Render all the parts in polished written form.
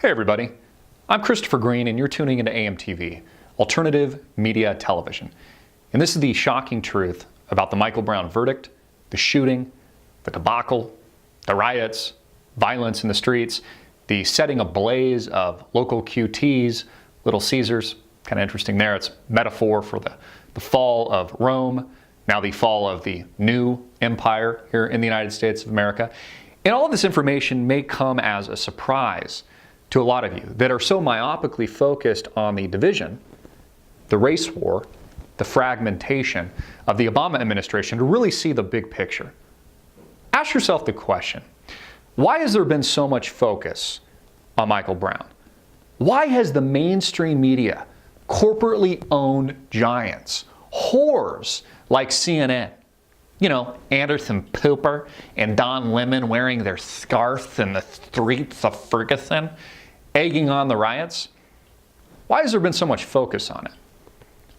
Hey everybody, I'm Christopher Green and you're tuning into AMTV, Alternative Media Television. And this is the shocking truth about the Michael Brown verdict, the shooting, the debacle, the riots, violence in the streets, the setting ablaze of local QTs, Little Caesars. Kind of interesting there. It's metaphor for the fall of Rome, now the fall of the new empire here in the United States of America. And all of this information may come as a surprise to a lot of you that are so myopically focused on the division, the race war, the fragmentation of the Obama administration to really see the big picture. Ask yourself the question, why has there been so much focus on Michael Brown? Why has the mainstream media, corporately owned giants, whores like CNN, Anderson Cooper and Don Lemon wearing their scarves in the streets of Ferguson, egging on the riots? Why has there been so much focus on it?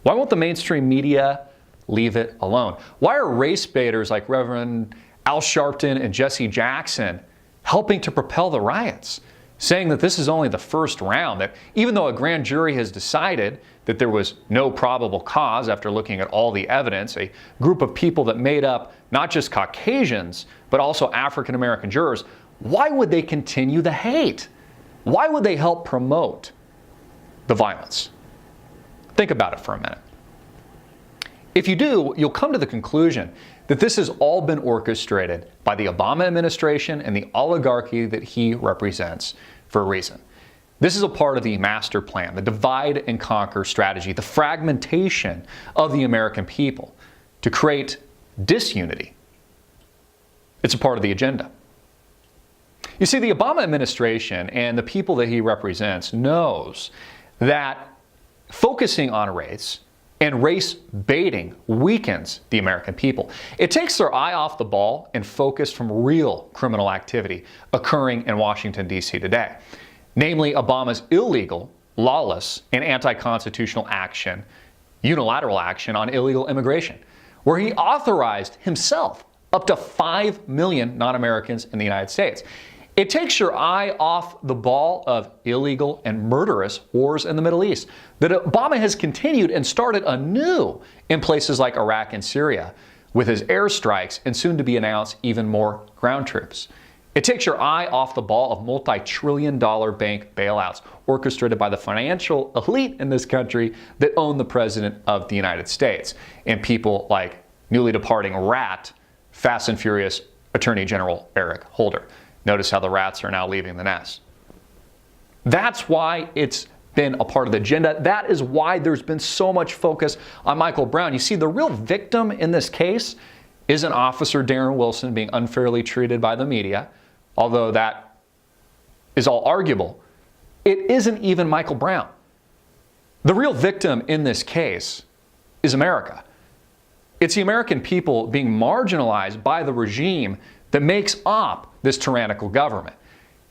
Why won't the mainstream media leave it alone? Why are race baiters like Reverend Al Sharpton and Jesse Jackson helping to propel the riots, saying that this is only the first round, that even though a grand jury has decided that there was no probable cause after looking at all the evidence, a group of people that made up not just Caucasians, but also African American jurors, why would they continue the hate? Why would they help promote the violence? Think about it for a minute. If you do, you'll come to the conclusion that this has all been orchestrated by the Obama administration and the oligarchy that he represents for a reason. This is a part of the master plan, the divide and conquer strategy, the fragmentation of the American people to create disunity. It's a part of the agenda. You see, the Obama administration and the people that he represents knows that focusing on race and race baiting weakens the American people. It takes their eye off the ball and focus from real criminal activity occurring in Washington, D.C. today. Namely, Obama's illegal, lawless, and anti-constitutional action, unilateral action on illegal immigration, where he authorized himself up to 5 million non-Americans in the United States. It takes your eye off the ball of illegal and murderous wars in the Middle East that Obama has continued and started anew in places like Iraq and Syria with his airstrikes and soon to be announced even more ground troops. It takes your eye off the ball of multi-trillion-dollar bank bailouts orchestrated by the financial elite in this country that own the President of the United States and people like newly departing rat, Fast and Furious Attorney General Eric Holder. Notice how the rats are now leaving the nest. That's why it's been a part of the agenda. That is why there's been so much focus on Michael Brown. You see, the real victim in this case isn't Officer Darren Wilson being unfairly treated by the media, although that is all arguable. It isn't even Michael Brown. The real victim in this case is America. It's the American people being marginalized by the regime that makes up this tyrannical government.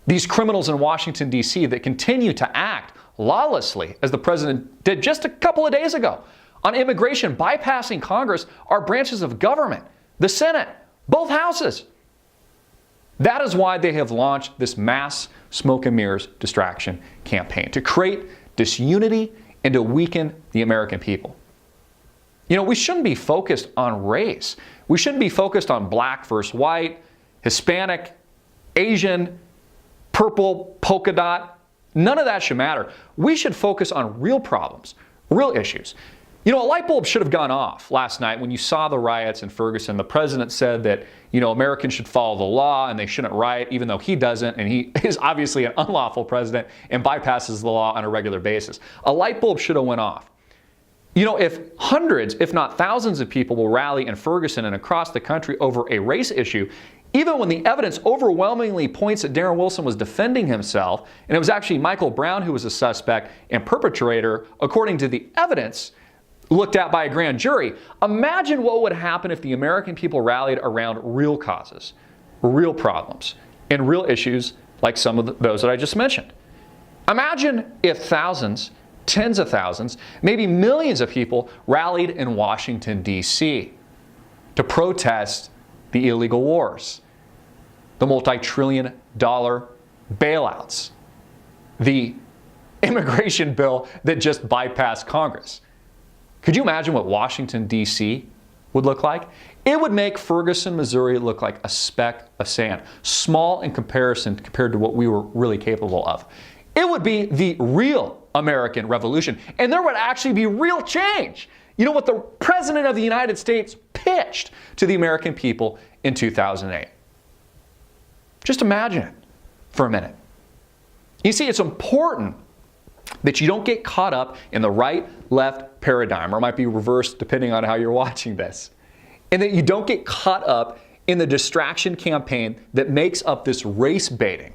These criminals in Washington, D.C. that continue to act lawlessly, as the president did just a couple of days ago, on immigration, bypassing Congress, our branches of government, the Senate, both houses. That is why they have launched this mass smoke and mirrors distraction campaign, to create disunity and to weaken the American people. We shouldn't be focused on race. We shouldn't be focused on black versus white, Hispanic, Asian, purple, polka dot. None of that should matter. We should focus on real problems, real issues. A light bulb should have gone off last night when you saw the riots in Ferguson. The president said that, Americans should follow the law and they shouldn't riot, even though he doesn't, and he is obviously an unlawful president and bypasses the law on a regular basis. A light bulb should have went off. If hundreds, if not thousands of people will rally in Ferguson and across the country over a race issue, even when the evidence overwhelmingly points that Darren Wilson was defending himself, and it was actually Michael Brown who was a suspect and perpetrator, according to the evidence looked at by a grand jury, imagine what would happen if the American people rallied around real causes, real problems, and real issues like some of those that I just mentioned. Imagine if thousands, tens of thousands, maybe millions of people rallied in Washington, D.C. to protest the illegal wars, the multi-trillion-dollar bailouts, the immigration bill that just bypassed Congress. Could you imagine what Washington, D.C. would look like? It would make Ferguson, Missouri look like a speck of sand, small in comparison compared to what we were really capable of. It would be the real American Revolution, and there would actually be real change. You know what the President of the United States pitched to the American people in 2008. Just imagine it for a minute. You see, it's important that you don't get caught up in the right-left paradigm, or it might be reversed depending on how you're watching this, and that you don't get caught up in the distraction campaign that makes up this race baiting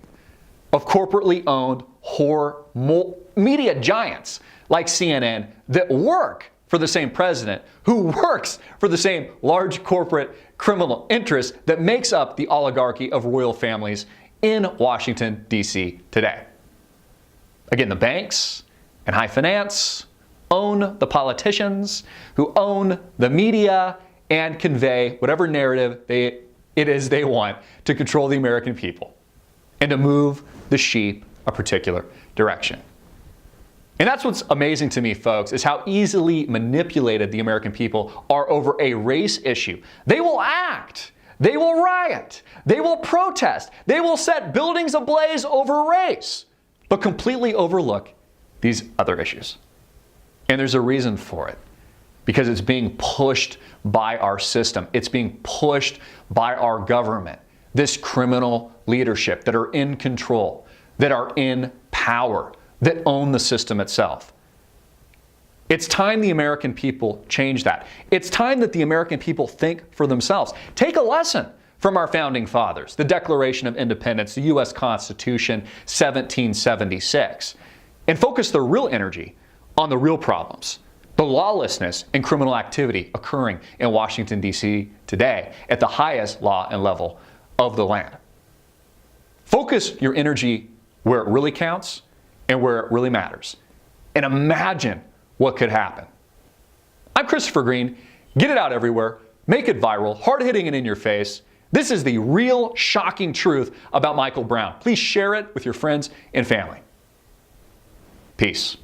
of corporately owned whore media giants like CNN that work for the same president who works for the same large corporate criminal interest that makes up the oligarchy of royal families in Washington, D.C. today. Again, the banks and high finance own the politicians who own the media and convey whatever narrative it is they want to control the American people and to move the sheep a particular direction. And that's what's amazing to me, folks, is how easily manipulated the American people are over a race issue. They will act. They will riot. They will protest. They will set buildings ablaze over race, but completely overlook these other issues. And there's a reason for it, because it's being pushed by our system. It's being pushed by our government, this criminal leadership that are in control, that are in power, that own the system itself. It's time the American people change that. It's time that the American people think for themselves. Take a lesson from our founding fathers, the Declaration of Independence, the U.S. Constitution, 1776, and focus their real energy on the real problems, the lawlessness and criminal activity occurring in Washington, D.C. today at the highest law and level of the land. Focus your energy where it really counts and where it really matters. And imagine what could happen. I'm Christopher Green. Get it out everywhere. Make it viral, hard-hitting and in your face. This is the real, shocking truth about Michael Brown. Please share it with your friends and family. Peace.